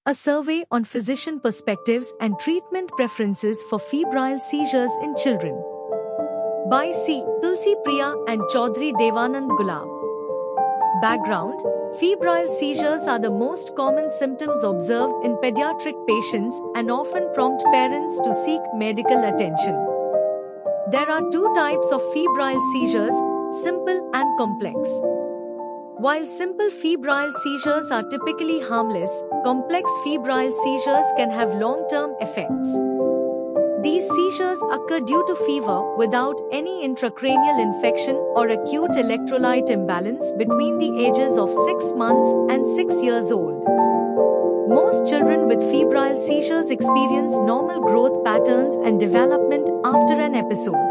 a survey on physician perspectives and treatment preferences for febrile seizures in children. By C. Tulsi Priya and Chaudhary Devanand Gulab. Background: febrile seizures are the most common symptoms observed in pediatric patients and often prompt parents to seek medical attention. There are two types of febrile seizures: simple and complex. While simple febrile seizures are typically harmless, complex febrile seizures can have long-term effects. These seizures occur due to fever without any intracranial infection or acute electrolyte imbalance between the ages of 6 months and 6 years old. Most children with febrile seizures experience normal growth patterns and development after an episode.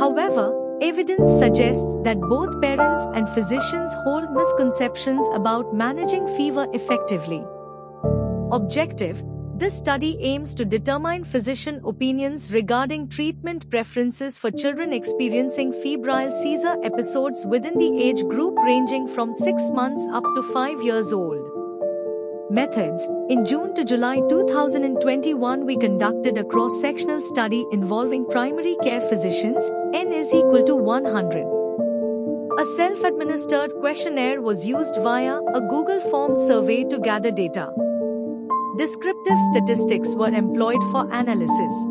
However, evidence suggests that both parents and physicians hold misconceptions about managing fever effectively. Objective: this study aims to determine physician opinions regarding treatment preferences for children experiencing febrile seizure episodes within the age group ranging from 6 months up to 5 years old. Methods: in June to July 2021, we conducted a cross-sectional study involving primary care physicians, N is equal to 100. A self-administered questionnaire was used via a Google Form survey to gather data. Descriptive statistics were employed for analysis.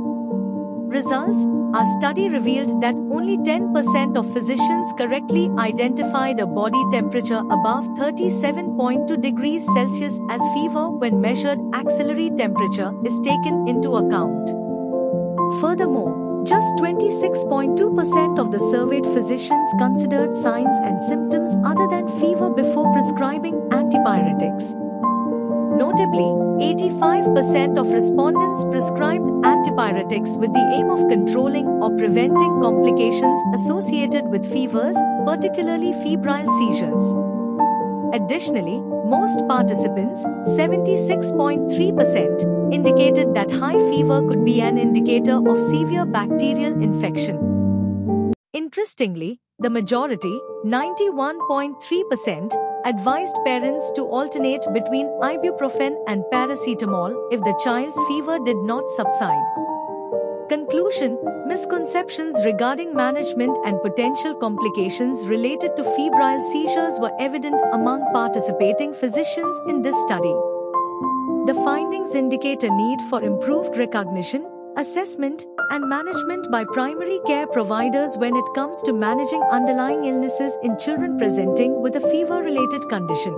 Results: our study revealed that only 10% of physicians correctly identified a body temperature above 37.2 degrees Celsius as fever when measured axillary temperature is taken into account. Furthermore, just 26.2% of the surveyed physicians considered signs and symptoms other than fever before prescribing antipyretics. Notably, 85% of respondents prescribed antipyretics with the aim of controlling or preventing complications associated with fevers, particularly febrile seizures. Additionally, most participants, 76.3%, indicated that high fever could be an indicator of severe bacterial infection. Interestingly, the majority, 91.3%, advised parents to alternate between ibuprofen and paracetamol if the child's fever did not subside. Conclusion: misconceptions regarding management and potential complications related to febrile seizures were evident among participating physicians in this study. The findings indicate a need for improved recognition, assessment, and management by primary care providers when it comes to managing underlying illnesses in children presenting with a fever-related condition.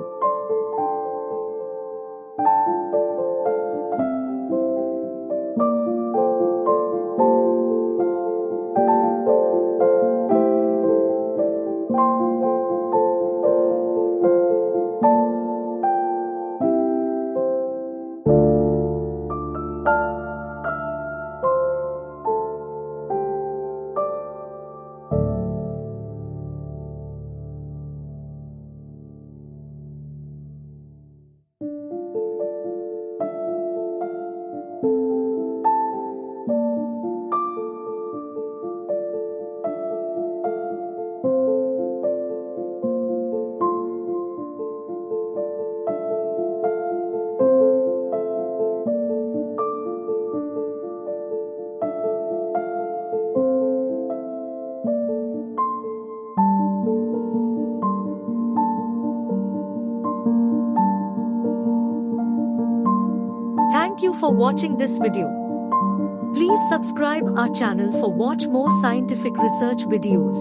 Thank you for watching this video. Please subscribe our channel for watch more scientific research videos.